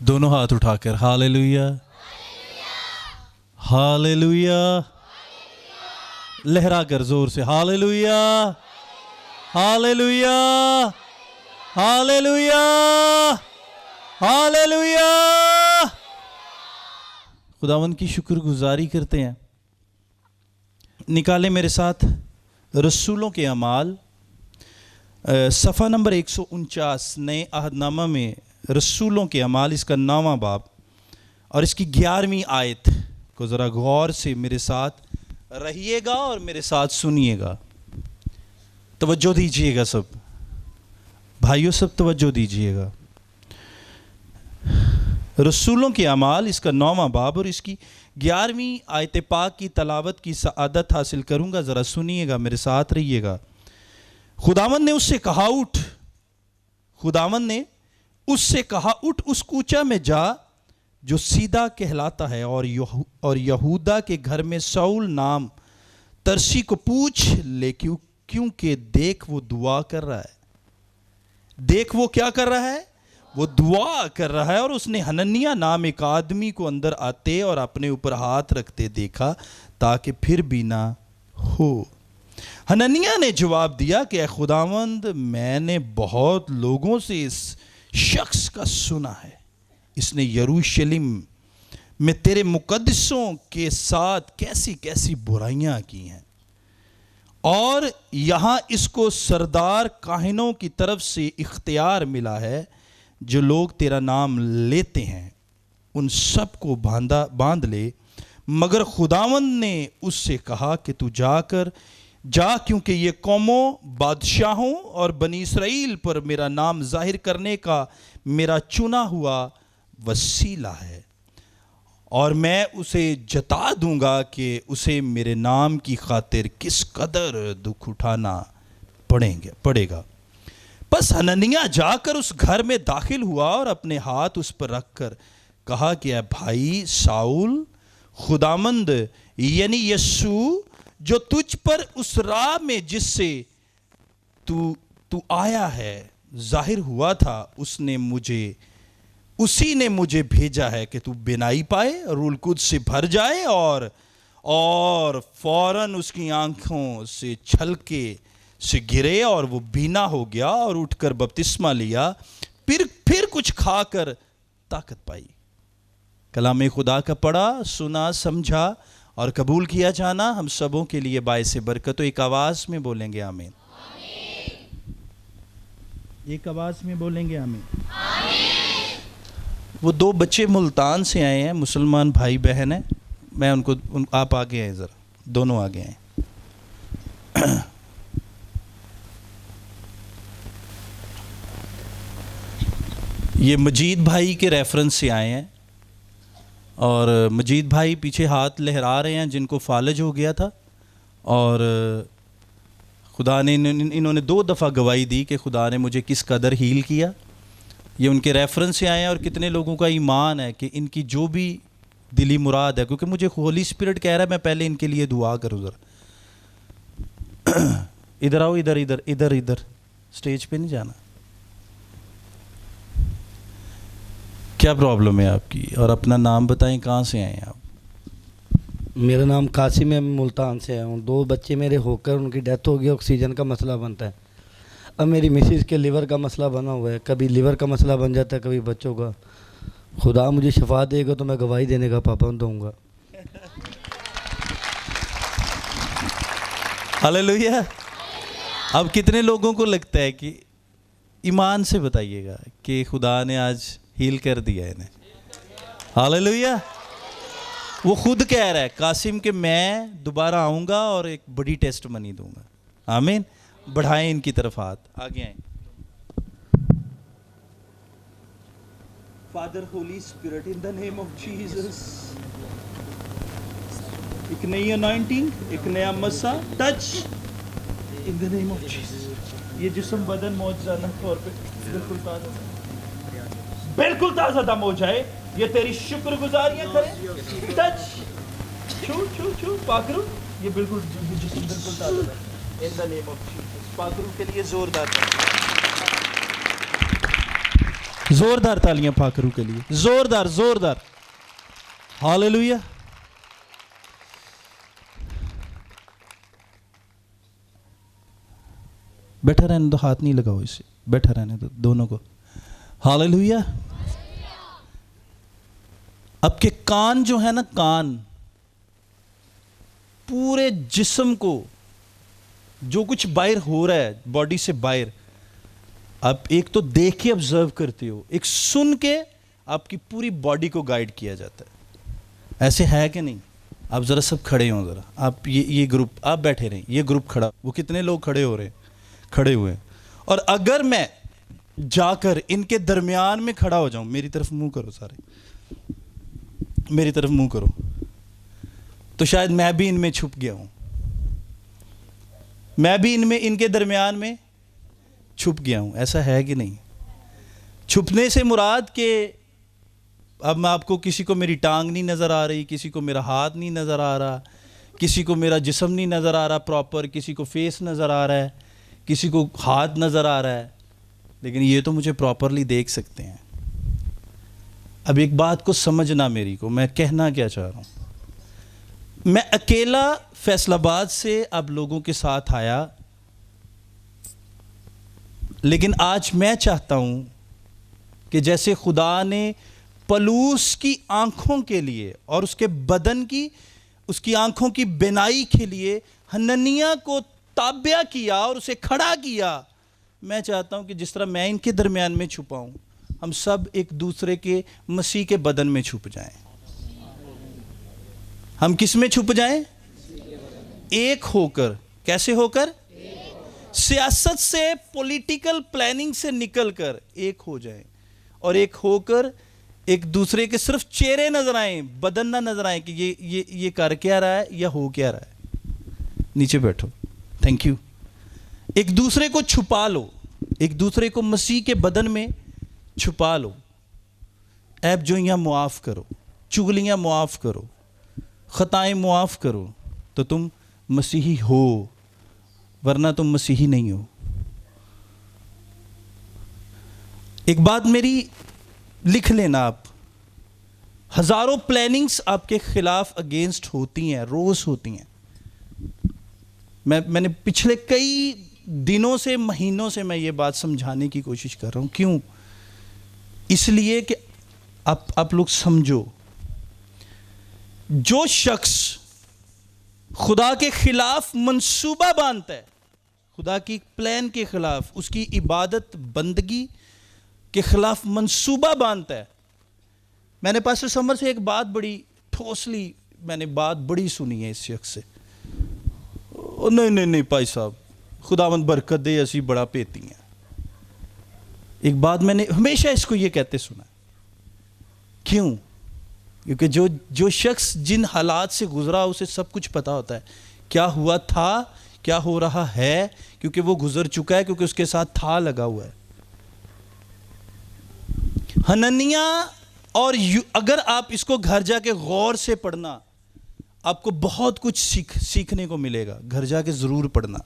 دونوں ہاتھ اٹھا کر ہاللیلویا ہاللیلویا لہرا کر زور سے ہاللیلویا ہاللیلویا ہاللیلویا ہاللیلویا. خداوند کی شکر گزاری کرتے ہیں. نکالیں میرے ساتھ رسولوں کے اعمال صفحہ نمبر 149 نئے عہد نامہ میں رسولوں کے اعمال اس کا 9واں باب اور اس کی 11ویں آیت کو ذرا غور سے میرے ساتھ رہیے گا اور میرے ساتھ سنیے گا. توجہ دیجیے گا سب بھائیوں, سب توجہ دیجیے گا. رسولوں کے اعمال اس کا 9واں باب اور اس کی 11ویں آیت پاک کی تلاوت کی سعادت حاصل کروں گا. ذرا سنیے گا, میرے ساتھ رہیے گا. خداوند نے اس سے کہا اٹھ, خداوند نے اس سے کہا اٹھ, اس کوچہ میں جا جو سیدھا کہلاتا ہے اور یہودا کے گھر میں ساؤل نام ترسی کو پوچھ لے کیونکہ دیکھ وہ دعا کر رہا ہے. دیکھ وہ کیا کر رہا ہے؟ وہ دعا کر رہا ہے. اور اس نے حننیہ نام ایک آدمی کو اندر آتے اور اپنے اوپر ہاتھ رکھتے دیکھا تاکہ پھر بھی نہ ہو. حننیہ نے جواب دیا کہ اے خداوند, میں نے بہت لوگوں سے اس شخص کا سنا ہے. اس نے یروشلم میں تیرے مقدسوں کے ساتھ کیسی کیسی برائیاں کی ہیں, اور یہاں اس کو سردار کاہنوں کی طرف سے اختیار ملا ہے. جو لوگ تیرا نام لیتے ہیں ان سب کو باندھ لے. مگر خداوند نے اس سے کہا کہ تو جا کیونکہ یہ قوموں, بادشاہوں اور بنی اسرائیل پر میرا نام ظاہر کرنے کا میرا چنا ہوا وسیلہ ہے, اور میں اسے جتا دوں گا کہ اسے میرے نام کی خاطر کس قدر دکھ اٹھانا پڑے گا. بس حننیہ جا کر اس گھر میں داخل ہوا اور اپنے ہاتھ اس پر رکھ کر کہا کہ اے بھائی ساؤل, خداوند یعنی یسوع جو تجھ پر اس راہ میں جس سے تو آیا ہے ظاہر ہوا تھا, اسی نے مجھے بھیجا ہے کہ تو بینائی پائے, روح القدس سے بھر جائے اور فوراً اس کی آنکھوں سے چھلکے سے گرے اور وہ بینا ہو گیا اور اٹھ کر بپتسمہ لیا. پھر کچھ کھا کر طاقت پائی. کلام خدا کا پڑھا, سنا, سمجھا اور قبول کیا جانا ہم سبوں کے لیے باعث برکت. تو ایک آواز میں بولیں گے آمین. ایک آواز میں بولیں گے آمین. وہ 2 بچے ملتان سے آئے ہیں, مسلمان بھائی بہن ہیں. میں ان کو آپ آگے آئیں, ذرا دونوں آگے آئیں. یہ مجید بھائی کے ریفرنس سے آئے ہیں, اور مجید بھائی پیچھے ہاتھ لہرا رہے ہیں جن کو فالج ہو گیا تھا, اور خدا نے انہوں نے 2 دفعہ گواہی دی کہ خدا نے مجھے کس قدر ہیل کیا. یہ ان کے ریفرنس سے آئے ہیں, اور کتنے لوگوں کا ایمان ہے کہ ان کی جو بھی دلی مراد ہے, کیونکہ مجھے ہولی اسپرٹ کہہ رہا ہے میں پہلے ان کے لیے دعا کروں. ذرا ادھر آؤ, ادھر اسٹیج پہ نہیں جانا. کیا پرابلم ہے آپ کی, اور اپنا نام بتائیں, کہاں سے آئے ہیں آپ؟ میرا نام قاسم ہے, ملتان سے آیا ہوں. 2 بچے میرے ہو کر ان کی ڈیتھ ہو گئی, آکسیجن کا مسئلہ بنتا ہے. اب میری مسز کے لیور کا مسئلہ بنا ہوا ہے, کبھی لیور کا مسئلہ بن جاتا ہے, کبھی بچوں کا. خدا مجھے شفا دے گا تو میں گواہی دینے کا پابند ہوں گا. ہاللیلویا. اب کتنے لوگوں کو لگتا ہے کہ ایمان سے بتائیے گا کہ خدا نے آج ہیل کر دیا انہیں؟ ہاللیلویا. وہ خود کہہ رہا ہے قاسم کہ میں دوبارہ آؤں گا اور ایک بڑی ٹیسٹ منی دوں گا. آمین. بڑھائیں ان کی طرف ہاتھ, آگے آئیں. Father holy spirit in the name of Jesus, ایک نئی انائنٹنگ, ایک نیا مسا, touch in the name of Jesus. یہ جسم بدن معجزانہ طور پہ بالکل تازہ دم ہو جائے. یہ تیری شکر گزاریاں کریں, ٹچ چھو پاکرو, یہ بالکل جسم بالکل تازہ ہے. ان دا نیم آف جیسس. پاکرو کے لیے زوردار. زوردار تالیاں پھاکرو کے لیے، زوردار زوردار، ہاللویہ۔ بیٹھا رہنے دو، ہاتھ نہیں لگاؤ اسے، بیٹھا رہنے دو دونوں کو، ہاللویہ۔ اب کے کان جو ہے نا، کان پورے جسم کو جو کچھ باہر ہو رہا ہے باڈی سے باہر، آپ ایک تو دیکھ کے آبزرو کرتے ہو، ایک سن کے آپ کی پوری باڈی کو گائیڈ کیا جاتا ہے۔ ایسے ہے کہ نہیں؟ آپ ذرا سب کھڑے ہوں، ذرا آپ یہ گروپ آپ بیٹھے رہیں، یہ گروپ کھڑا، وہ کتنے لوگ کھڑے ہو رہے ہیں، کھڑے ہوئے ہیں، اور اگر میں جا کر ان کے درمیان میں کھڑا ہو جاؤں، میری طرف منہ کرو، سارے میری طرف منہ کرو، تو شاید میں بھی ان میں چھپ گیا ہوں، میں بھی ان کے درمیان میں چھپ گیا ہوں۔ ایسا ہے کہ نہیں؟ چھپنے سے مراد کہ اب میں آپ کو، کسی کو میری ٹانگ نہیں نظر آ رہی، کسی کو میرا ہاتھ نہیں نظر آ رہا، کسی کو میرا جسم نہیں نظر آ رہا پراپر، کسی کو فیس نظر آ رہا ہے، کسی کو ہاتھ نظر آ رہا ہے، لیکن یہ تو مجھے پراپرلی دیکھ سکتے ہیں۔ اب ایک بات کو سمجھنا، میری کو میں کہنا کیا چاہ رہا ہوں، میں اکیلا فیصل آباد سے اب لوگوں کے ساتھ آیا، لیکن آج میں چاہتا ہوں کہ جیسے خدا نے پلوس کی آنکھوں کے لیے اور اس کے بدن کی، اس کی آنکھوں کی بینائی کے لیے حننیہ کو تابع کیا اور اسے کھڑا کیا، میں چاہتا ہوں کہ جس طرح میں ان کے درمیان میں چھپا ہوں، ہم سب ایک دوسرے کے مسیح کے بدن میں چھپ جائیں۔ ہم کس میں چھپ جائیں؟ ایک ہو کر۔ کیسے ہو کر؟ سیاست سے، پولیٹیکل پلاننگ سے نکل کر ایک ہو جائیں، اور ایک ہو کر ایک دوسرے کے صرف چہرے نظر آئیں، بدن نہ نظر آئیں کہ یہ کر کیا رہا ہے یا ہو کیا رہا ہے۔ نیچے بیٹھو، تھینک یو۔ ایک دوسرے کو چھپا لو، ایک دوسرے کو مسیح کے بدن میں چھپا لو، عیب جوئیاں معاف کرو، چغلیاں معاف کرو، خطائیں معاف کرو، تو تم مسیحی ہو، ورنہ تم مسیحی نہیں ہو۔ ایک بات میری لکھ لینا آپ، ہزاروں پلاننگز آپ کے خلاف اگینسٹ ہوتی ہیں، روز ہوتی ہیں۔ میں نے پچھلے کئی دنوں سے، مہینوں سے میں یہ بات سمجھانے کی کوشش کر رہا ہوں۔ کیوں؟ اس لیے کہ آپ لوگ سمجھو، جو شخص خدا کے خلاف منصوبہ باندھتا ہے، خدا کی پلان کے خلاف، اس کی عبادت بندگی کے خلاف منصوبہ باندھتا ہے۔ میں نے پاسٹر سمر سے ایک بات بڑی ٹھوسلی، میں نے بات بڑی سنی ہے اس شخص سے، نہیں بھائی صاحب، خداوند برکت دے، اسی بڑا پیتی ہیں۔ ایک بات میں نے ہمیشہ اس کو یہ کہتے سنا، کیوں؟ کیونکہ جو شخص جن حالات سے گزرا، اسے سب کچھ پتا ہوتا ہے، کیا ہوا تھا، کیا ہو رہا ہے، کیونکہ وہ گزر چکا ہے، کیونکہ اس کے ساتھ تھا لگا ہوا ہے۔ حننیہ، اور اگر آپ اس کو گھر جا کے غور سے پڑھنا، آپ کو بہت کچھ سیکھنے کو ملے گا، گھر جا کے ضرور پڑھنا۔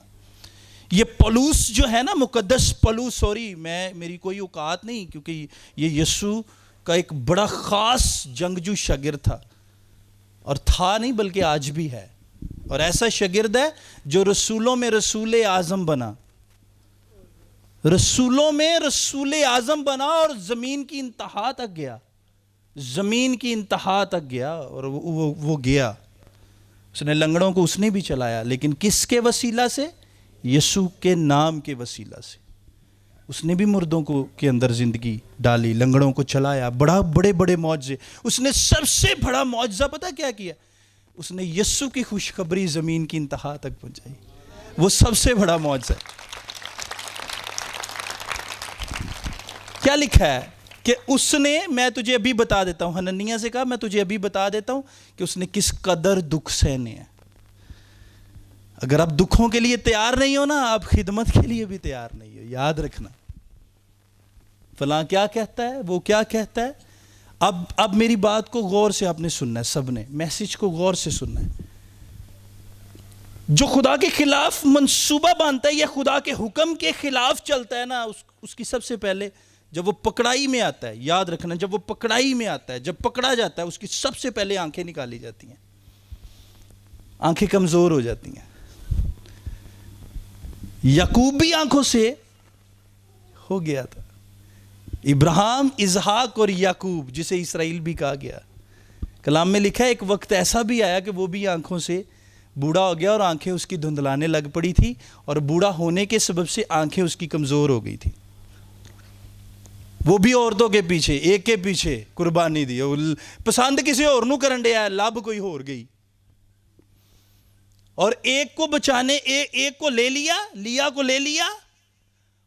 یہ پولس جو ہے نا، مقدس پولس، سوری میری کوئی اوقات نہیں، کیونکہ یہ یسوع کا ایک بڑا خاص جنگجو شاگرد تھا، اور تھا نہیں بلکہ آج بھی ہے، اور ایسا شاگرد ہے جو رسولوں میں رسول اعظم بنا، رسولوں میں رسول اعظم بنا، اور زمین کی انتہا تک گیا، زمین کی انتہا تک گیا، اور وہ گیا، اس نے لنگڑوں کو اس نے بھی چلایا، لیکن کس کے وسیلہ سے؟ یسوع کے نام کے وسیلہ سے۔ اس نے بھی مردوں کے اندر زندگی ڈالی، لنگڑوں کو چلایا، بڑے معجزے۔ اس نے سب سے بڑا معجزہ پتہ کیا کیا؟ اس نے یسوع کی خوشخبری زمین کی انتہا تک پہنچائی، وہ سب سے بڑا معجزہ ہے۔ کیا لکھا ہے کہ اس نے، میں تجھے ابھی بتا دیتا ہوں، حننیہ سے کہا میں تجھے ابھی بتا دیتا ہوں کہ اس نے کس قدر دکھ سہنے ہیں۔ اگر آپ دکھوں کے لیے تیار نہیں ہو نا، آپ خدمت کے لیے بھی تیار نہیں ہو، یاد رکھنا۔ فلاں کیا کہتا ہے، وہ کیا کہتا ہے۔ اب میری بات کو غور سے آپ نے سننا ہے، سب نے میسج کو غور سے سننا ہے۔ جو خدا کے خلاف منصوبہ باندھتا ہے یا خدا کے حکم کے خلاف چلتا ہے نا، اس کی سب سے پہلے جب وہ پکڑائی میں آتا ہے، یاد رکھنا، جب وہ پکڑائی میں آتا ہے، جب پکڑا جاتا ہے، اس کی سب سے پہلے آنکھیں نکالی جاتی ہیں، آنکھیں کمزور ہو جاتی ہیں۔ یعقوب بھی آنکھوں سے ہو گیا تھا، ابراہیم، اسحاق اور یعقوب جسے اسرائیل بھی کہا گیا، کلام میں لکھا ہے ایک وقت ایسا بھی آیا کہ وہ بھی آنکھوں سے بوڑھا ہو گیا اور آنکھیں اس کی دھندلانے لگ پڑی تھی، اور بوڑھا ہونے کے سبب سے آنکھیں اس کی کمزور ہو گئی تھی۔ وہ بھی عورتوں کے پیچھے، ایک کے پیچھے قربانی دی، پسند کسی اور نو کرن دیا، لب کوئی اور گئی، اور ایک کو بچانے ایک کو لے لیا، لیا کو لے لیا،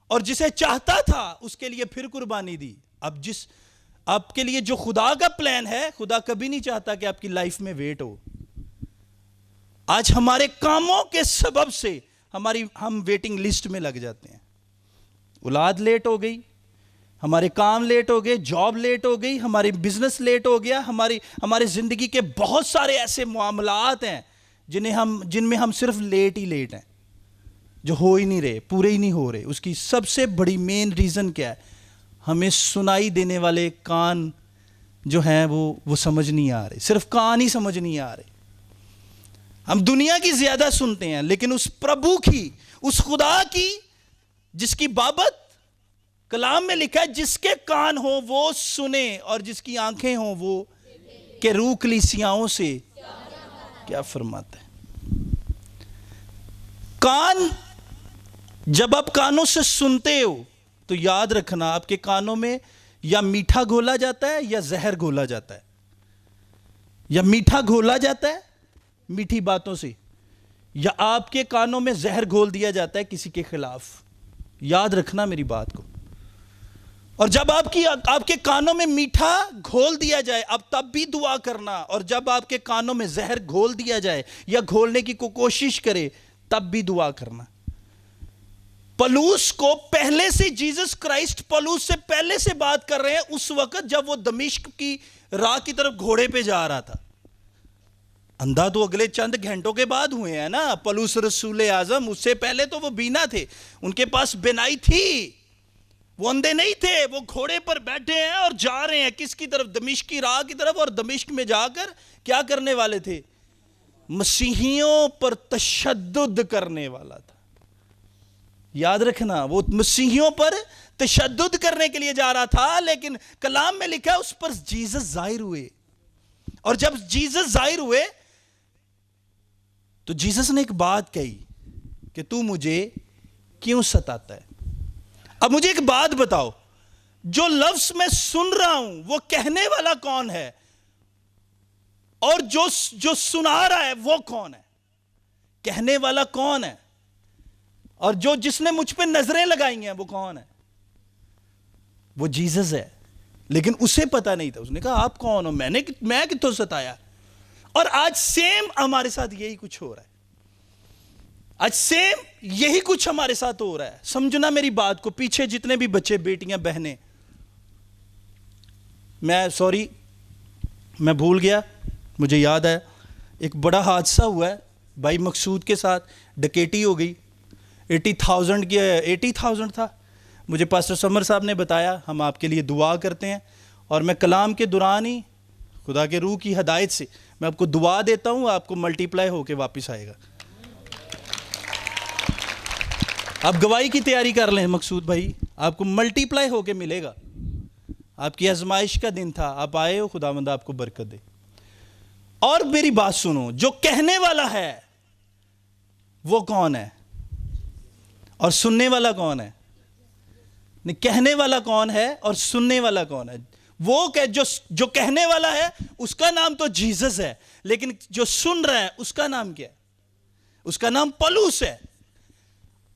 اور جسے چاہتا تھا اس کے لیے پھر قربانی دی۔ اب آپ کے لیے جو خدا کا پلان ہے، خدا کبھی نہیں چاہتا کہ آپ کی لائف میں ویٹ ہو۔ آج ہمارے کاموں کے سبب سے ہم ویٹنگ لسٹ میں لگ جاتے ہیں، اولاد لیٹ ہو گئی، ہمارے کام لیٹ ہو گئے، جاب لیٹ ہو گئی، ہماری بزنس لیٹ ہو گیا، ہمارے زندگی کے بہت سارے ایسے معاملات ہیں جن میں ہم صرف لیٹ ہی لیٹ ہیں، جو ہو ہی نہیں رہے، پورے ہی نہیں ہو رہے۔ اس کی سب سے بڑی مین ریزن کیا ہے؟ ہمیں سنائی دینے والے کان جو ہیں وہ سمجھ نہیں آ رہے، صرف کان ہی سمجھ نہیں آ رہے۔ ہم دنیا کی زیادہ سنتے ہیں، لیکن اس پربھو کی، اس خدا کی جس کی بابت کلام میں لکھا ہے جس کے کان ہوں وہ سنیں اور جس کی آنکھیں ہوں وہ کہ روح کلیسیاؤں سے کیا فرماتا ہے۔ کان، جب آپ کانوں سے سنتے ہو تو یاد رکھنا آپ کے کانوں میں یا میٹھا گھولا جاتا ہے یا زہر گھولا جاتا ہے، یا میٹھا گھولا جاتا ہے میٹھی باتوں سے، یا آپ کے کانوں میں زہر گھول دیا جاتا ہے کسی کے خلاف۔ یاد رکھنا میری بات کو۔ اور جب آپ کے کانوں میں میٹھا گھول دیا جائے اب تب بھی دعا کرنا، اور جب آپ کے کانوں میں زہر گھول دیا جائے یا گھولنے کی کوشش کرے تب بھی دعا کرنا۔ پلوس کو پہلے سے، جیسس کرائسٹ پلوس سے پہلے سے بات کر رہے ہیں اس وقت جب وہ دمشق کی راہ کی طرف گھوڑے پہ جا رہا تھا۔ اندھا تو اگلے چند گھنٹوں کے بعد ہوئے ہیں نا، پلوس رسول اعظم، اس سے پہلے تو وہ بینا تھے، ان کے پاس بینائی تھی، وہ اندھے نہیں تھے، وہ گھوڑے پر بیٹھے ہیں اور جا رہے ہیں کس کی طرف؟ دمشق کی راہ کی طرف، اور دمشق میں جا کر کیا کرنے والے تھے؟ مسیحیوں پر تشدد کرنے والا تھا۔ یاد رکھنا، وہ مسیحیوں پر تشدد کرنے کے لیے جا رہا تھا، لیکن کلام میں لکھا ہے اس پر جیسس ظاہر ہوئے، اور جب جیسس ظاہر ہوئے تو جیسس نے ایک بات کہی کہ تو مجھے کیوں ستاتا ہے؟ اب مجھے ایک بات بتاؤ، جو لفظ میں سن رہا ہوں وہ کہنے والا کون ہے، اور جو سنا رہا ہے وہ کون ہے؟ کہنے والا کون ہے، اور جس نے مجھ پہ نظریں لگائی ہیں وہ کون ہے؟ وہ جیسس ہے، لیکن اسے پتا نہیں تھا۔ اس نے کہا آپ کون ہو؟ میں کتوں ستایا؟ اور آج سیم ہمارے ساتھ یہی کچھ ہو رہا ہے، آج سیم یہی کچھ ہمارے ساتھ ہو رہا ہے۔ سمجھنا میری بات کو، پیچھے جتنے بھی بچے، بیٹیاں، بہنیں، میں بھول گیا، مجھے یاد ہے ایک بڑا حادثہ ہوا ہے بھائی مقصود کے ساتھ، ڈکیٹی ہو گئی، 80,000 تھا۔ مجھے پاسٹر سمر صاحب نے بتایا ہم آپ کے لیے دعا کرتے ہیں، اور میں کلام کے دوران ہی خدا کے روح کی ہدایت سے میں آپ کو دعا دیتا ہوں، آپ کو ملٹی پلائی ہو کے واپس آئے گا۔ آپ گواہی کی تیاری کر لیں مقصود بھائی، آپ کو ملٹی پلائی ہو کے ملے گا۔ آپ کی آزمائش کا دن تھا، آپ آئے ہو، خداوند آپ کو برکت دے۔ اور میری بات سنو، جو کہنے والا ہے وہ کون ہے اور سننے والا کون ہے؟ کہنے والا کون ہے اور سننے والا کون ہے؟ وہ جو کہنے والا ہے اس کا نام تو جیسس ہے، لیکن جو سن رہا ہے اس کا نام کیا ہے؟ اس کا نام پلوس ہے۔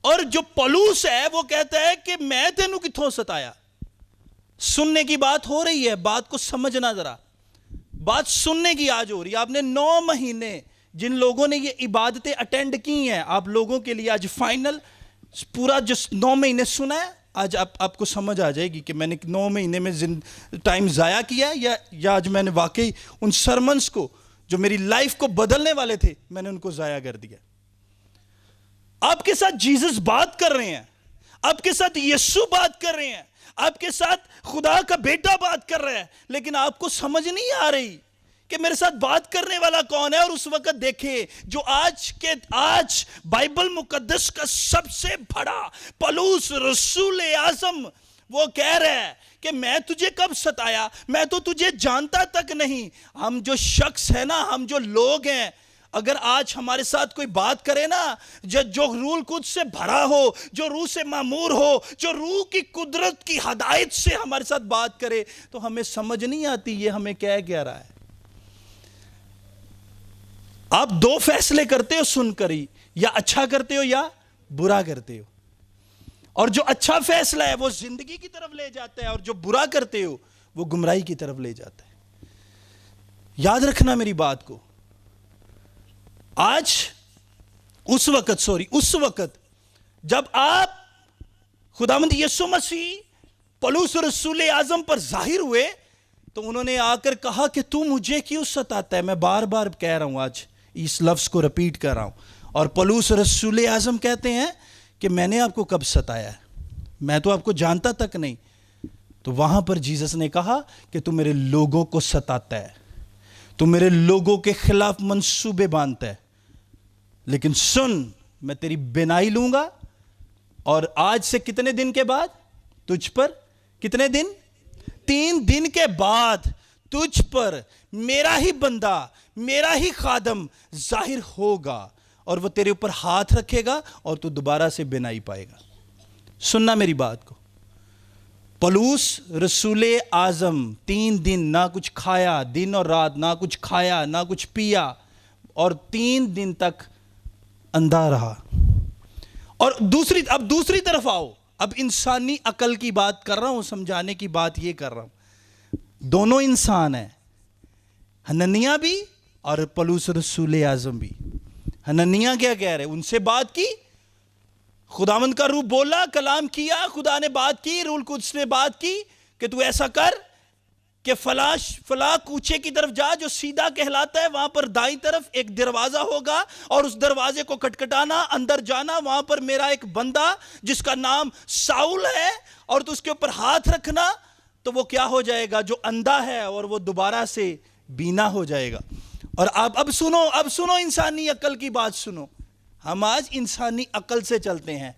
اور جو پلوس ہے وہ کہتا ہے کہ میں تینوں کتھوں ستایا؟ سننے کی بات ہو رہی ہے، بات کو سمجھنا ذرا، بات سننے کی آج ہو رہی ہے۔ آپ نے 9 مہینے جن لوگوں نے یہ عبادتیں اٹینڈ کی ہیں، آپ لوگوں کے لیے آج فائنل پورا جو 9 مہینے سنا ہے، آج آپ کو سمجھ آ جائے گی کہ میں نے 9 مہینے میں ٹائم ضائع کیا ہے یا آج میں نے واقعی ان سرمنز کو جو میری لائف کو بدلنے والے تھے میں نے ان کو ضائع کر دیا۔ آپ کے ساتھ جیسس بات کر رہے ہیں، آپ کے ساتھ یسوع بات کر رہے ہیں، آپ کے ساتھ خدا کا بیٹا بات کر رہا ہے، لیکن آپ کو سمجھ نہیں آ رہی کہ میرے ساتھ بات کرنے والا کون ہے۔ اور اس وقت دیکھیں جو آج بائبل مقدس کا سب سے بڑا پولس رسول اعظم وہ کہہ رہا ہے کہ میں تجھے کب ستایا، میں تو تجھے جانتا تک نہیں۔ ہم جو شخص ہے نا، ہم جو لوگ ہیں، اگر آج ہمارے ساتھ کوئی بات کرے نا جو روح القدس سے بھرا ہو، جو روح سے معمور ہو، جو روح کی قدرت کی ہدایت سے ہمارے ساتھ بات کرے، تو ہمیں سمجھ نہیں آتی یہ ہمیں کہہ رہا ہے۔ آپ دو فیصلے کرتے ہو سن کر ہی، یا اچھا کرتے ہو یا برا کرتے ہو، اور جو اچھا فیصلہ ہے وہ زندگی کی طرف لے جاتا ہے، اور جو برا کرتے ہو وہ گمراہی کی طرف لے جاتا ہے۔ یاد رکھنا میری بات کو، اس وقت جب آپ خداوند یسوع مسیح پولس رسول اعظم پر ظاہر ہوئے تو انہوں نے آ کر کہا کہ تو مجھے کیوں ستاتا ہے۔ میں بار بار کہہ رہا ہوں، آج اس لفظ کو رپیٹ کر رہا ہوں، اور پولس رسول اعظم کہتے ہیں کہ میں نے آپ کو کب ستایا ہے، میں تو آپ کو جانتا تک نہیں۔ تو وہاں پر جیسس نے کہا کہ تو میرے لوگوں کو ستاتا ہے، تو میرے لوگوں کے خلاف منصوبے باندھتا ہے، لیکن سن، میں تیری بینائی لوں گا، اور آج سے کتنے دن کے بعد تجھ پر، کتنے دن؟ 3 دن کے بعد تجھ پر میرا ہی بندہ، میرا ہی خادم ظاہر ہوگا، اور وہ تیرے اوپر ہاتھ رکھے گا اور تو دوبارہ سے بینائی پائے گا۔ سننا میری بات کو، پولس رسول اعظم 3 دن نہ کچھ کھایا، دن اور رات نہ کچھ کھایا نہ کچھ پیا، اور 3 دن تک اندھا رہا۔ اور اب دوسری طرف آؤ، اب انسانی عقل کی بات کر رہا ہوں، سمجھانے کی بات یہ کر رہا ہوں، دونوں انسان ہیں، حننیہ بھی اور پولس رسول اعظم بھی۔ حننیہ کیا کہہ رہے؟ ان سے بات کی، خداوند کا روح بولا، کلام کیا، خدا نے بات کی، روح القدس نے بات کی کہ تو ایسا کر کہ فلاں کوچے کی طرف جا جو سیدھا کہلاتا ہے، وہاں پر دائیں طرف ایک دروازہ ہوگا، اور اس دروازے کو کھٹکھٹانا، اندر جانا، وہاں پر میرا ایک بندہ جس کا نام ساؤل ہے، اور تو اس کے اوپر ہاتھ رکھنا، تو وہ کیا ہو جائے گا؟ جو اندھا ہے اور وہ دوبارہ سے بینا ہو جائے گا۔ اور اب سنو انسانی عقل کی بات سنو۔ ہم آج انسانی عقل سے چلتے ہیں،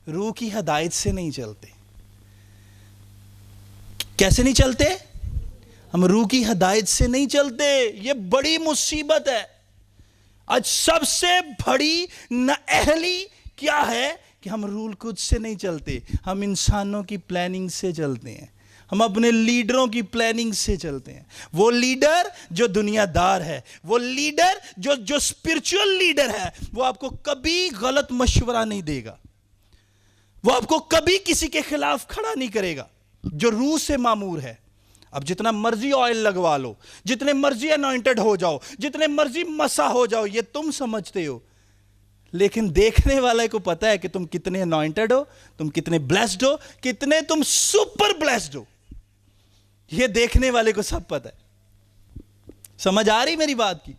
روح کی ہدایت سے نہیں چلتے۔ کیسے نہیں چلتے؟ ہم روح کی ہدایت سے نہیں چلتے۔ یہ بڑی مصیبت ہے۔ آج سب سے بڑی نااہلی کیا ہے کہ ہم روح القدس سے نہیں چلتے، ہم انسانوں کی پلاننگ سے چلتے ہیں، ہم اپنے لیڈروں کی پلاننگ سے چلتے ہیں۔ وہ لیڈر جو دنیا دار ہے، وہ لیڈر جو اسپرچول لیڈر ہے، وہ آپ کو کبھی غلط مشورہ نہیں دے گا، وہ آپ کو کبھی کسی کے خلاف کھڑا نہیں کرے گا۔ جو روح سے معمور ہے، اب جتنا مرضی آئل لگوا لو، جتنے مرضی انوائنٹڈ ہو جاؤ، جتنے مرضی مسا ہو جاؤ، یہ تم سمجھتے ہو، لیکن دیکھنے والے کو پتا ہے کہ تم کتنے انوائنٹڈ ہو، تم کتنے بلیسڈ ہو، کتنے تم سپر بلیسڈ ہو، یہ دیکھنے والے کو سب پتا ہے۔ سمجھ آ رہی میری بات کی؟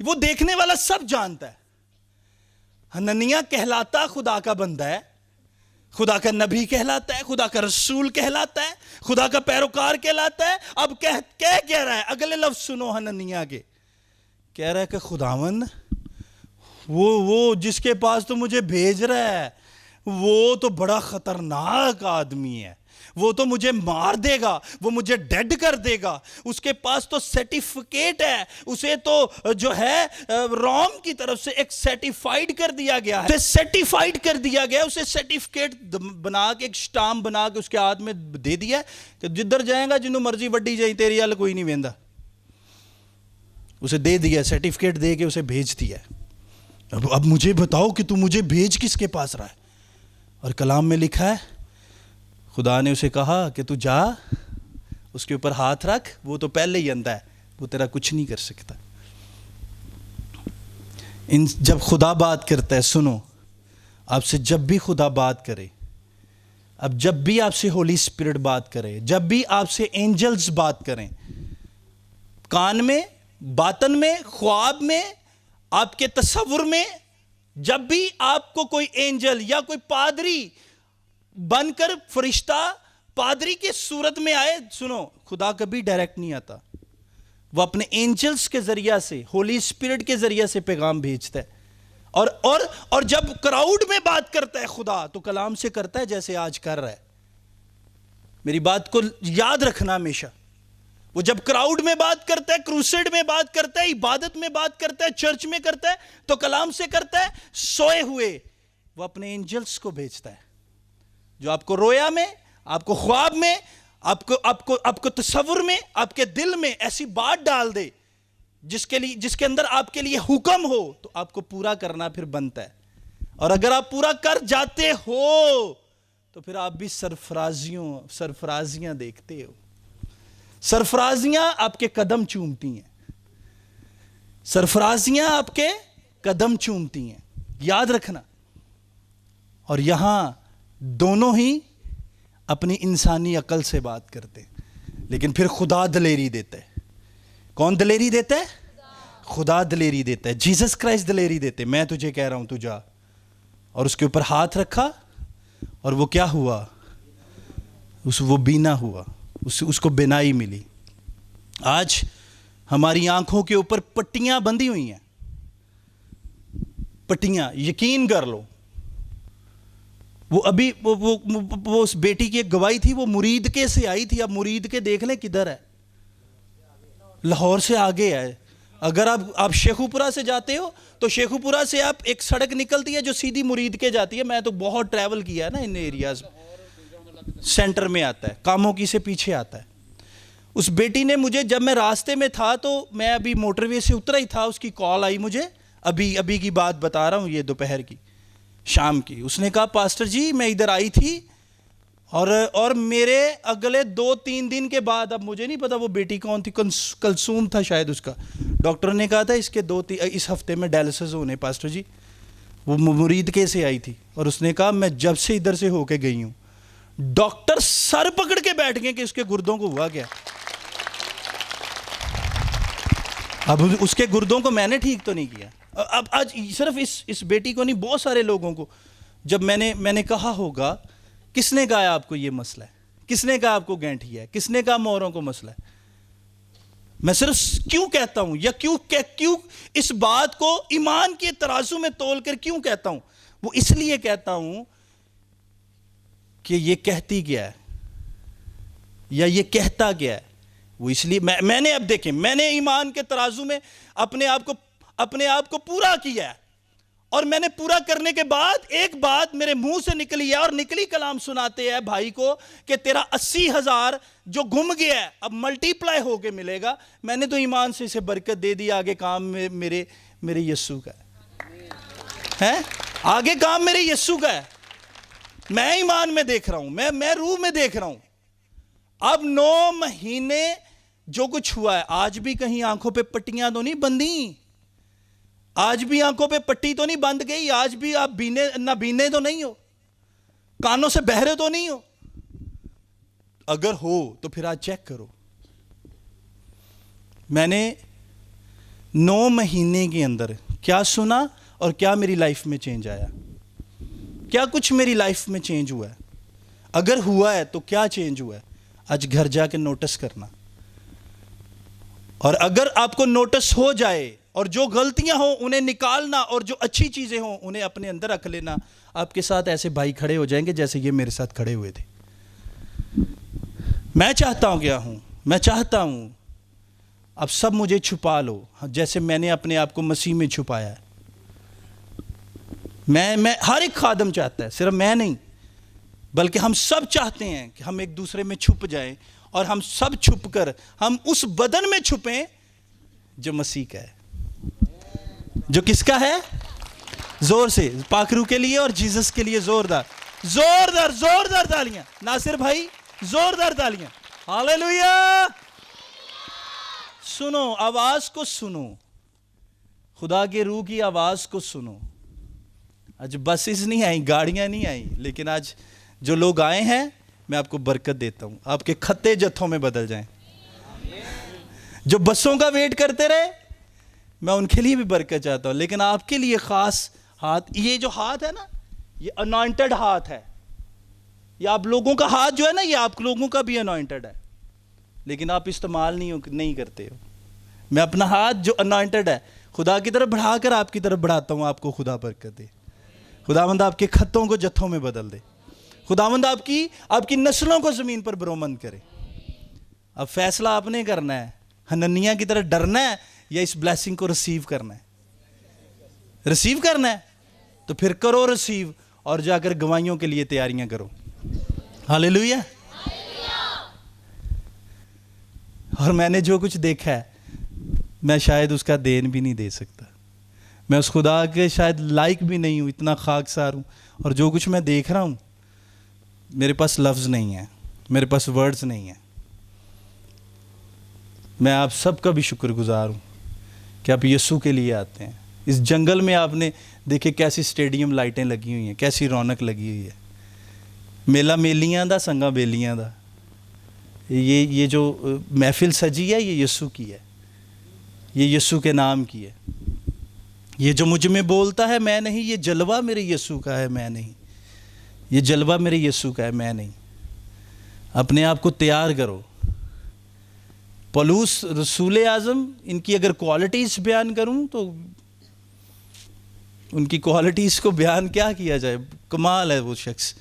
وہ دیکھنے والا سب جانتا ہے۔ حننیہ کہلاتا خدا کا بندہ ہے، خدا کا نبی کہلاتا ہے، خدا کا رسول کہلاتا ہے، خدا کا پیروکار کہلاتا ہے۔ اب کہہ رہا ہے، اگلے لفظ سنو حننیہ کے، کہہ رہا ہے کہ خداوند وہ جس کے پاس تو مجھے بھیج رہا ہے، وہ تو بڑا خطرناک آدمی ہے، وہ تو مجھے مار دے گا، وہ مجھے ڈیڈ کر دے گا، اس کے پاس تو سرٹیفکیٹ ہے، اسے تو جو ہے روم کی طرف سے ایک سرٹیفائیڈ کر دیا گیا ہے، اسے سرٹیفکیٹ بنا کے ایک سٹامپ بنا کے اس کے ہاتھ میں دے دیا ہے کہ جدھر جائیں گا جنہوں مرضی وڈی جائیں، تیری حال کوئی نہیں ویندا، اسے دے دیا، سرٹیفکیٹ دے کے اسے بھیج دیا۔ اب مجھے بتاؤ کہ تو مجھے بھیج کس کے پاس رہا ہے؟ اور کلام میں لکھا ہے خدا نے اسے کہا کہ تو جا، اس کے اوپر ہاتھ رکھ، وہ تو پہلے ہی اندھا ہے، وہ تیرا کچھ نہیں کر سکتا۔ جب خدا بات کرتا ہے، سنو، آپ سے جب بھی خدا بات کرے، اب جب بھی آپ سے ہولی اسپرٹ بات کرے، جب بھی آپ سے اینجلز بات کریں، کان میں، باطن میں، خواب میں، آپ کے تصور میں، جب بھی آپ کو کوئی اینجل یا کوئی پادری بن کر فرشتہ پادری کے صورت میں آئے. سنو, خدا کبھی ڈائریکٹ نہیں آتا, وہ اپنے اینجلز کے ذریعہ سے, ہولی اسپرٹ کے ذریعہ سے پیغام بھیجتا ہے. اور جب کراؤڈ میں بات کرتا ہے خدا, تو کلام سے کرتا ہے جیسے آج کر رہا ہے. میری بات کو یاد رکھنا ہمیشہ. وہ جب کراؤڈ میں بات کرتا ہے, کروسیڈ میں بات کرتا ہے, عبادت میں بات کرتا ہے, چرچ میں کرتا ہے, تو کلام سے کرتا ہے. سوئے ہوئے وہ اپنے اینجلز کو بھیجتا ہے, جو آپ کو رویا میں, آپ کو خواب میں, آپ کو تصور میں, آپ کے دل میں ایسی بات ڈال دے جس کے اندر آپ کے لیے حکم ہو, تو آپ کو پورا کرنا پھر بنتا ہے. اور اگر آپ پورا کر جاتے ہو تو پھر آپ بھی سرفرازیاں دیکھتے ہو. سرفرازیاں آپ کے قدم چومتی ہیں, سرفرازیاں آپ کے قدم چومتی ہیں, یاد رکھنا. اور یہاں دونوں ہی اپنی انسانی عقل سے بات کرتے ہیں, لیکن پھر خدا دلیری دیتا ہے. کون دلیری دیتا ہے؟ خدا دلیری دیتا ہے. جیسس کرائسٹ دلیری دیتے. میں تجھے کہہ رہا ہوں تو جا. اور اس کے اوپر ہاتھ رکھا, اور وہ کیا ہوا؟ وہ بینا ہوا, اس کو بینائی ملی. آج ہماری آنکھوں کے اوپر پٹیاں بندھی ہوئی ہیں, پٹیاں. یقین کر لو, وہ ابھی وہ اس بیٹی کی ایک گواہی تھی, وہ مرید کے سے آئی تھی. اب مرید کے دیکھ لیں کدھر ہے, لاہور سے آگے ہے. اگر آپ شیخو پورہ سے جاتے ہو تو شیخو پورہ سے آپ ایک سڑک نکلتی ہے جو سیدھی مرید کے جاتی ہے. میں تو بہت ٹریول کیا ہے نا ان ایریاز میں. سینٹر میں آتا ہے, کاموں کی سے پیچھے آتا ہے. اس بیٹی نے مجھے, جب میں راستے میں تھا تو میں ابھی موٹر وے سے اترا ہی تھا, اس کی کال آئی مجھے. ابھی کی بات بتا رہا ہوں, یہ دوپہر کی, شام کی. اس نے کہا پاسٹر جی میں ادھر آئی تھی, اور میرے اگلے 2-3 دن کے بعد, اب مجھے نہیں پتا وہ بیٹی کون تھی, کلثوم تھا شاید اس کا, ڈاکٹر نے کہا تھا اس ہفتے میں ڈائلسس ہونے پاسٹر جی. وہ مرید کے سے آئی تھی, اور اس نے کہا میں جب سے ادھر سے ہو کے گئی ہوں, ڈاکٹر سر پکڑ کے بیٹھ گئے کہ اس کے گردوں کو ہوا کیا. اب اس کے گردوں کو میں نے ٹھیک تو نہیں کیا. اب آج صرف اس بیٹی کو نہیں, بہت سارے لوگوں کو جب میں نے کہا ہوگا, کس نے کہا آپ کو یہ مسئلہ ہے, کس نے کہا آپ کو گینٹھی ہے, کس نے کہا موروں کو مسئلہ ہے. میں صرف کیوں کہتا ہوں, یا کیوں اس بات کو ایمان کے ترازو میں تول کر کیوں کہتا ہوں, وہ اس لیے کہتا ہوں کہ یہ کہتی گیا ہے یا یہ کہتا گیا ہے. وہ اس لیے میں نے, اب دیکھیں, میں نے ایمان کے ترازو میں اپنے آپ کو پورا کیا ہے, اور میں نے پورا کرنے کے بعد ایک بات میرے منہ سے نکلی ہے, اور نکلی کلام سناتے ہیں بھائی کو کہ تیرا 80,000 جو گم گیا ہے اب ملٹی پلائی ہو کے ملے گا. میں نے تو ایمان سے اسے برکت دے دی. آگے کام میرے یسوع کا ہے, آگے کام میرے یسوع کا ہے. میں ایمان میں دیکھ رہا ہوں, میں روح میں دیکھ رہا ہوں. اب 9 مہینے جو کچھ ہوا ہے, آج بھی کہیں آنکھوں پہ پٹیاں تو نہیں بندھی, آج بھی آنکھوں پہ پٹی تو نہیں بند گئی, آج بھی آپ بینے تو نہیں ہو, کانوں سے بہرے تو نہیں ہو. اگر ہو تو پھر آج چیک کرو. میں نے 9 مہینے کے اندر کیا سنا اور کیا میری لائف میں چینج آیا, کیا کچھ میری لائف میں چینج ہوا ہے. اگر ہوا ہے تو کیا چینج ہوا ہے, آج گھر جا کے نوٹس کرنا. اور اگر آپ کو نوٹس ہو جائے اور جو غلطیاں ہوں انہیں نکالنا, اور جو اچھی چیزیں ہوں انہیں اپنے اندر رکھ لینا. آپ کے ساتھ ایسے بھائی کھڑے ہو جائیں گے جیسے یہ میرے ساتھ کھڑے ہوئے تھے. میں چاہتا ہوں اب سب مجھے چھپا لو جیسے میں نے اپنے آپ کو مسیح میں چھپایا ہے. میں ہر ایک خادم چاہتا ہے, صرف میں نہیں بلکہ ہم سب چاہتے ہیں کہ ہم ایک دوسرے میں چھپ جائیں, اور ہم سب چھپ کر ہم اس بدن میں چھپیں جو مسیح کا ہے. جو کس کا ہے؟ زور سے پاکرو کے لیے اور جیسس کے لیے زوردار تالیاں. ناصر بھائی زوردار تالیاں. ہاللیلویہ. سنو, آواز کو سنو, خدا کے روح کی آواز کو سنو. آج بسز نہیں آئیں, گاڑیاں نہیں آئیں, لیکن آج جو لوگ آئے ہیں میں آپ کو برکت دیتا ہوں, آپ کے خطے جتھوں میں بدل جائیں. جو بسوں کا ویٹ کرتے رہے میں ان کے لیے بھی برکت چاہتا ہوں, لیکن آپ کے لیے خاص ہاتھ, یہ جو ہاتھ ہے نا, یہ انوائنٹڈ ہاتھ ہے. یہ آپ لوگوں کا ہاتھ جو ہے نا یہ آپ لوگوں کا بھی انوائنٹڈ ہے، لیکن آپ استعمال نہیں کرتے ہو۔ میں اپنا ہاتھ جو انوائنٹڈ ہے خدا کی طرف بڑھا کر آپ کی طرف بڑھاتا ہوں، آپ کو خدا برکت دے، خداوند آپ کے خطوں کو جتھوں میں بدل دے، خداوند آپ کی نسلوں کو زمین پر برومند کرے۔ اب فیصلہ آپ نے کرنا ہے، حننیہ کی طرح ڈرنا ہے یا اس بلیسنگ کو ریسیو کرنا ہے؟ ریسیو کرنا ہے تو پھر کرو ریسیو، اور جا کر گواہیوں کے لیے تیاریاں کرو۔ ہاللیلویا۔ اور میں نے جو کچھ دیکھا ہے میں شاید اس کا دین بھی نہیں دے سکتا، میں اس خدا کے شاید لائق بھی نہیں ہوں، اتنا خاکسار ہوں، اور جو کچھ میں دیکھ رہا ہوں میرے پاس لفظ نہیں ہے، میرے پاس ورڈز نہیں ہیں۔ میں آپ سب کا بھی شکر گزار ہوں کہ آپ یسوع کے لیے آتے ہیں۔ اس جنگل میں آپ نے دیکھے کیسی سٹیڈیم لائٹیں لگی ہوئی ہیں، کیسی رونق لگی ہوئی ہے، میلہ میلیاں دا سنگا بیلیاں دا، یہ جو محفل سجی ہے یہ یسوع کی ہے، یہ یسوع کے نام کی ہے۔ یہ جو مجھ میں بولتا ہے میں نہیں، یہ جلوہ میرے یسوع کا ہے میں نہیں، یہ جلوہ میرے یسوع کا ہے میں نہیں۔ اپنے آپ کو تیار کرو۔ پولس رسول اعظم، ان کی اگر کوالٹیز بیان کروں تو ان کی کوالٹیز کو بیان کیا جائے، کمال ہے وہ شخص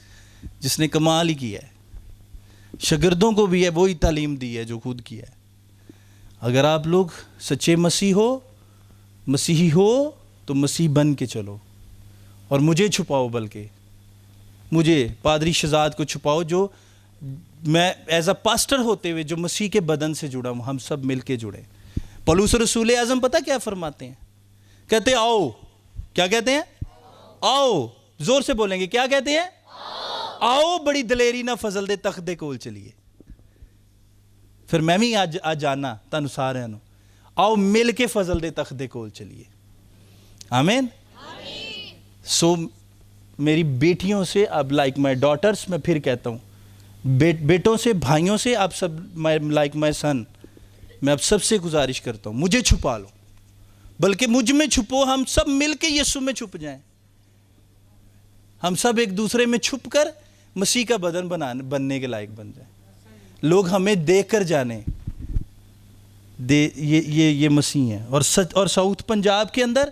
جس نے کمال ہی کیا ہے، شاگردوں کو بھی ہے وہی تعلیم دی ہے جو خود کیا ہے۔ اگر آپ لوگ سچے مسیحی ہو تو مسیح بن کے چلو، اور مجھے چھپاؤ، بلکہ مجھے پادری شہزاد کو چھپاؤ، جو میں ایز اے پاسٹر ہوتے ہوئے جو مسیح کے بدن سے جڑا ہوں، ہم سب مل کے جڑے۔ پولس رسول اعظم پتہ کیا فرماتے ہیں؟ کہتے ہیں آؤ، کیا کہتے ہیں؟ آؤ، زور سے بولیں گے، کیا کہتے ہیں؟ آؤ بڑی دلیری نہ فضل دے تخت دے کول چلیے۔ پھر میں بھی آج جانا تانوں سارے نوں، آؤ مل کے فضل دے تخت دے کول چلیے۔ آمین۔ سو میری بیٹیوں سے، اب لائک مائی ڈاٹرز، میں پھر کہتا ہوں، بیٹوں سے، بھائیوں سے، آپ سب لائک مائی سن، میں اب سب سے گزارش کرتا ہوں مجھے چھپا لو، بلکہ مجھ میں چھپو، ہم سب مل کے یسوع میں چھپ جائیں، ہم سب ایک دوسرے میں چھپ کر مسیح کا بدن بننے کے لائق بن جائیں، لوگ ہمیں دیکھ کر جانے یہ مسیح ہیں۔ اور ساؤتھ پنجاب کے اندر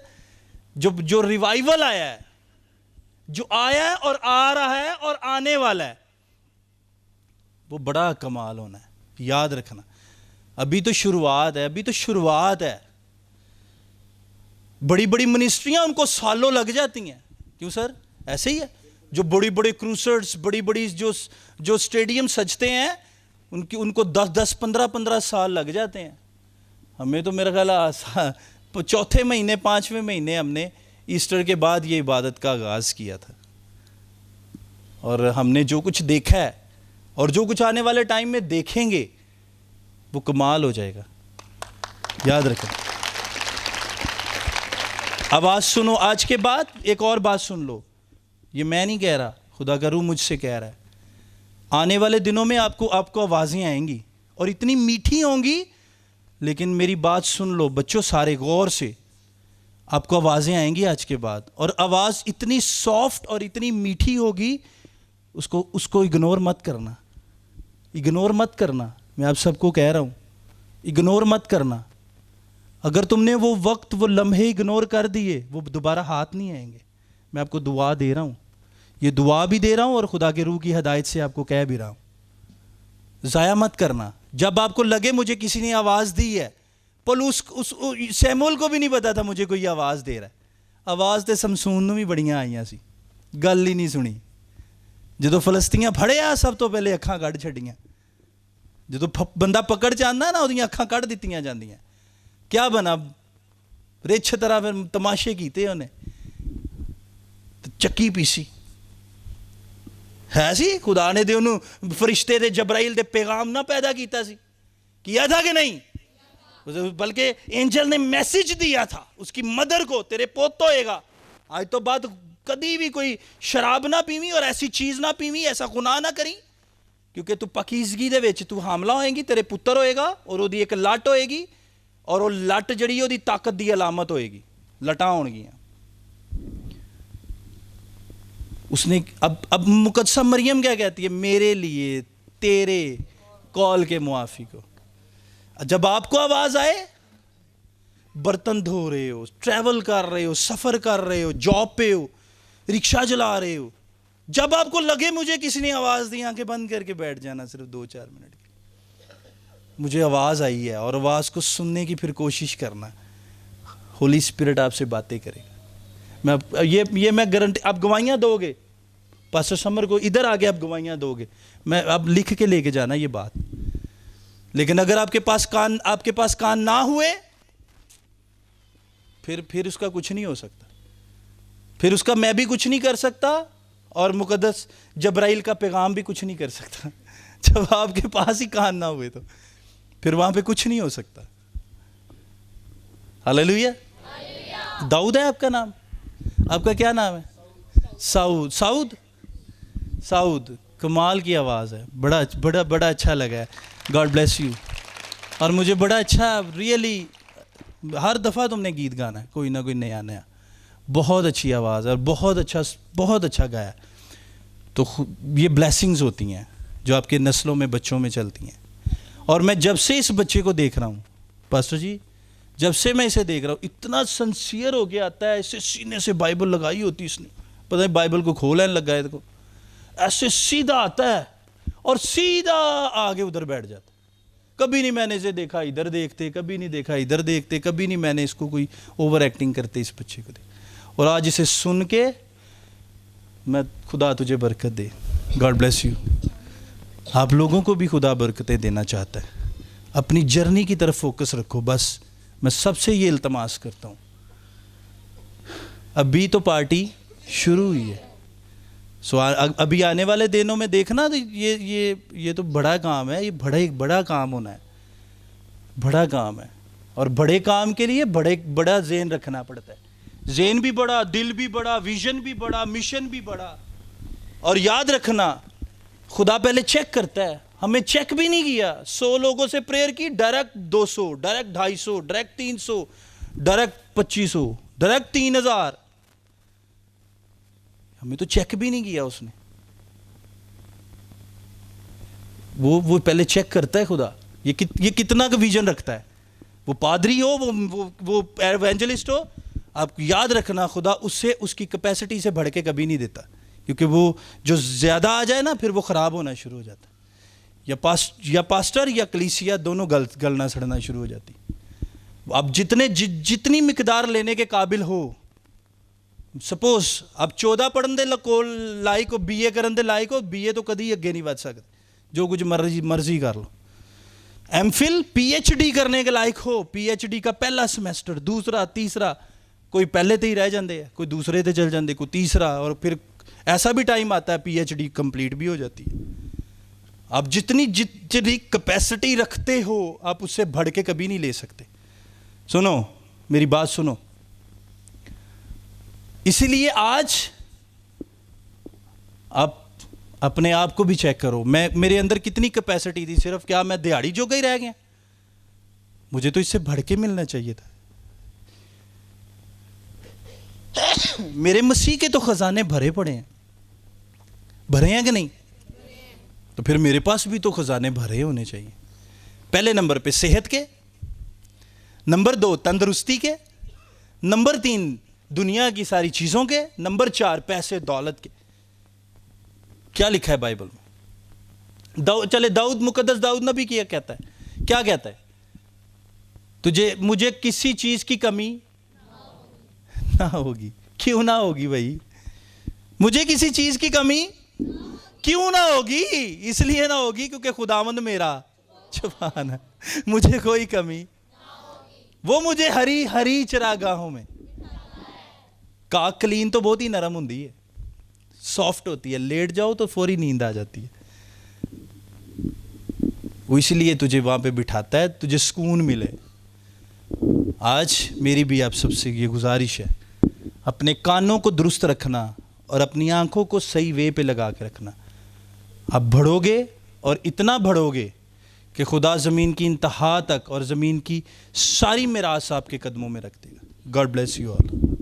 جو ریوائیول آیا ہے، جو آیا ہے اور آ رہا ہے اور آنے والا ہے، وہ بڑا کمال ہونا ہے، یاد رکھنا۔ ابھی تو شروعات ہے، بڑی بڑی منسٹریاں ان کو سالوں لگ جاتی ہیں۔ کیوں سر؟ ایسے ہی ہے، جو بڑی بڑی کروسرز، بڑی بڑی جو اسٹیڈیم سجتے ہیں ان کو 10-15 سال لگ جاتے ہیں۔ ہمیں تو میرا خیال ہے چوتھے مہینے 5ویں مہینے ہم نے ایسٹر کے بعد یہ عبادت کا آغاز کیا تھا، اور ہم نے جو کچھ دیکھا ہے اور جو کچھ آنے والے ٹائم میں دیکھیں گے وہ کمال ہو جائے گا، یاد رکھیں۔ آواز سنو، آج کے بعد ایک اور بات سن لو، یہ میں نہیں کہہ رہا، خدا کا روح مجھ سے کہہ رہا ہے۔ آنے والے دنوں میں آپ کو آوازیں آئیں گی اور اتنی میٹھی ہوں گی، لیکن میری بات سن لو بچوں سارے غور سے، آپ کو آوازیں آئیں گی آج کے بعد، اور آواز اتنی سافٹ اور اتنی میٹھی ہوگی، اس کو اگنور مت کرنا، اگنور مت کرنا، میں آپ سب کو کہہ رہا ہوں، اگنور مت کرنا۔ اگر تم نے وہ وقت، وہ لمحے اگنور کر دیے، وہ دوبارہ ہاتھ نہیں آئیں گے۔ میں آپ کو دعا دے رہا ہوں، یہ دعا بھی دے رہا ہوں اور خدا کے روح کی ہدایت سے آپ کو کہہ بھی رہا ہوں، ضائع مت کرنا۔ جب آپ کو لگے مجھے کسی نے آواز دی ہے، سیمول کو بھی نہیں پتا تھا مجھے کوئی آواز دے رہا ہے، آواز تے سمسون نوں بھی بڑیاں آئیاں سی، گل ہی نہیں سنی۔ جدو فلسطینیاں پھڑیا سب تو پہلے اکھاں کڈ چھڈیاں، جدو بندہ پکڑ چاہتا نا وہ اکھاں کڈ دتیاں جاندیاں، کیا بنا؟ رچھ طرح پھر تماشے کیتے انہیں، چکی پیسی ہے سی۔ خدا نے دے انہوں فرشتے دے جبرائیل دے پیغام نہ پیدا کیتا سی، کیا تھا کہ نہیں؟ بلکہ اینجل نے میسج دیا تھا اس کی مدر کو، تیرے پوت ہوئے گا، آج تو بعد کدی بھی کوئی شراب نہ پیویں اور ایسی چیز نہ پیویں، ایسا گناہ نہ کریں، کیونکہ تو پاکیزگی دے وچ تو حاملہ ہوئیں گی، تیرے پتر ہوئے گا، اور وہ دی ایک لٹ ہوئے گی، اور وہ لٹ جڑی وہ دی طاقت دی علامت ہوئے گی، لٹاں ہون گیاں۔ اس نے اب مقدسہ مریم کیا کہتی ہے؟ میرے لیے تیرے کال کے موافق ہو. جب آپ کو آواز آئے، برتن دھو رہے ہو، ٹریول کر رہے ہو، سفر کر رہے ہو، جاب پہ ہو، رکشہ چلا رہے ہو، جب آپ کو لگے مجھے کسی نے آواز دی، آنکھیں بند کر کے بیٹھ جانا صرف 2-4 منٹ کی. مجھے آواز آئی ہے، اور آواز کو سننے کی پھر کوشش کرنا. ہولی اسپرٹ آپ سے باتیں کرے گا. میں گارنٹی. آپ گواہیاں دو گے پاسٹر سمر کو، ادھر آگے آپ گواہیاں دو گے. میں اب لکھ کے لے کے جانا یہ بات. لیکن اگر آپ کے پاس کان نہ ہوئے، پھر اس کا کچھ نہیں ہو سکتا. پھر اس کا میں بھی کچھ نہیں کر سکتا، اور مقدس جبرائیل کا پیغام بھی کچھ نہیں کر سکتا. جب آپ کے پاس ہی کان نہ ہوئے تو پھر وہاں پہ کچھ نہیں ہو سکتا. ہاللیلویا. داؤد ہے آپ کا نام؟ آپ کا کیا نام ہے؟ سعود. کمال کی آواز ہے. بڑا اچھا لگا ہے. God bless you. اور مجھے بڑا اچھا ریئلی، ہر دفعہ تم نے گیت گانا ہے کوئی نہ کوئی نیا. بہت اچھی آواز ہے، اور بہت اچھا گایا. تو یہ بلیسنگز ہوتی ہیں جو آپ کے نسلوں میں بچوں میں چلتی ہیں. اور میں جب سے اس بچے کو دیکھ رہا ہوں پاسٹر جی، جب سے میں اسے دیکھ رہا ہوں، اتنا سنسیئر ہو کے آتا ہے. ایسے سینے سے بائبل لگائی ہوتی اس نے، پتہ نہیں بائبل کو کھولا لگا ہے، ایسے سیدھا آتا ہے اور سیدھا آگے ادھر بیٹھ جاتا. کبھی نہیں میں نے اسے دیکھا ادھر دیکھتے، کبھی نہیں دیکھا ادھر دیکھتے، کبھی نہیں میں نے اس کو کوئی اوور ایکٹنگ کرتے اس بچے کو دیکھ. اور آج اسے سن کے میں، خدا تجھے برکت دے. God bless you. آپ لوگوں کو بھی خدا برکتیں دینا چاہتا ہے. اپنی جرنی کی طرف فوکس رکھو. بس میں سب سے یہ التماس کرتا ہوں. ابھی تو پارٹی شروع ہوئی ہے. ابھی آنے والے دنوں میں دیکھنا، یہ تو بڑا کام ہے. یہ بڑا کام ہونا ہے. بڑا کام ہے. اور بڑے کام کے لیے بڑا ذہن رکھنا پڑتا ہے. ذہن بھی بڑا، دل بھی بڑا، ویژن بھی بڑا، مشن بھی بڑا. اور یاد رکھنا، خدا پہلے چیک کرتا ہے. ہمیں چیک بھی نہیں کیا. 100 لوگوں سے پریئر کی، direct 200، direct 250، direct 300، direct 2500، direct 3000. ہمیں تو چیک بھی نہیں کیا اس نے. وہ پہلے چیک کرتا ہے خدا، یہ کتنا کا ویژن رکھتا ہے. وہ پادری ہو، وہ ایونجلسٹ ہو، آپ یاد رکھنا خدا اس کی کیپیسٹی سے بڑھ کے کبھی نہیں دیتا. کیونکہ وہ جو زیادہ آ جائے نا، پھر وہ خراب ہونا شروع ہو جاتا ہے. یا پاسٹر یا کلیسیا دونوں گلنا سڑنا شروع ہو جاتی. آپ جتنی مقدار لینے کے قابل ہو، سپوز آپ 14 پڑھن دے لائق ہو، BA کرن دے لائق ہو، BA تو کدی اگے نہیں بڑھ سکتے. جو کچھ مرضی کر لو. MPhil PhD کرنے کے لائق ہو، PhD کا پہلا سیمیسٹر، دوسرا، تیسرا. کوئی پہلے تے ہی رہ جاندے ہیں، کوئی دوسرے تے چل جاندے، کوئی تیسرا. اور پھر ایسا بھی ٹائم آتا ہے PhD کمپلیٹ بھی ہو جاتی ہے. آپ جتنی کیپیسٹی رکھتے ہو، آپ اس سے بڑھ کے کبھی نہیں لے سکتے. سنو میری بات سنو. اسی لیے آج آپ اپنے آپ کو بھی چیک کرو. میرے اندر کتنی کیپیسٹی تھی؟ صرف کیا میں دیہڑی جو گئی رہ گیا؟ مجھے تو اس سے بڑھ کے ملنا چاہیے تھا. میرے مسیح کے تو خزانے بھرے پڑے ہیں. بھرے ہیں کہ نہیں؟ تو پھر میرے پاس بھی تو خزانے بھرے ہونے چاہیے. پہلے نمبر پہ صحت کے، نمبر 2 تندرستی کے، نمبر 3 دنیا کی ساری چیزوں کے، نمبر 4 پیسے دولت کے. کیا لکھا ہے بائبل میں؟ چلے مقدس داؤد نبی کیا کہتا ہے؟ کیا کہتا ہے؟ مجھے کسی چیز کی کمی نہ ہوگی. کیوں نہ ہوگی بھائی؟ مجھے کسی چیز کی کمی کیوں نہ ہوگی؟ اس لیے نہ ہوگی کیونکہ خداوند میرا جوان ہے. مجھے کوئی کمی، وہ مجھے ہری چراگاہوں میں. کاک کلین تو بہت ہی نرم ہوتی ہے، سافٹ ہوتی ہے. لیٹ جاؤ تو فوری نیند آ جاتی ہے. وہ اس لیے تجھے وہاں پہ بٹھاتا ہے، تجھے سکون ملے. آج میری بھی آپ سب سے یہ گزارش ہے، اپنے کانوں کو درست رکھنا اور اپنی آنکھوں کو صحیح وے پہ لگا کے رکھنا. آپ بڑھو گے، اور اتنا بڑھو گے کہ خدا زمین کی انتہا تک اور زمین کی ساری میراث آپ کے قدموں میں رکھ دے گا. God bless you all.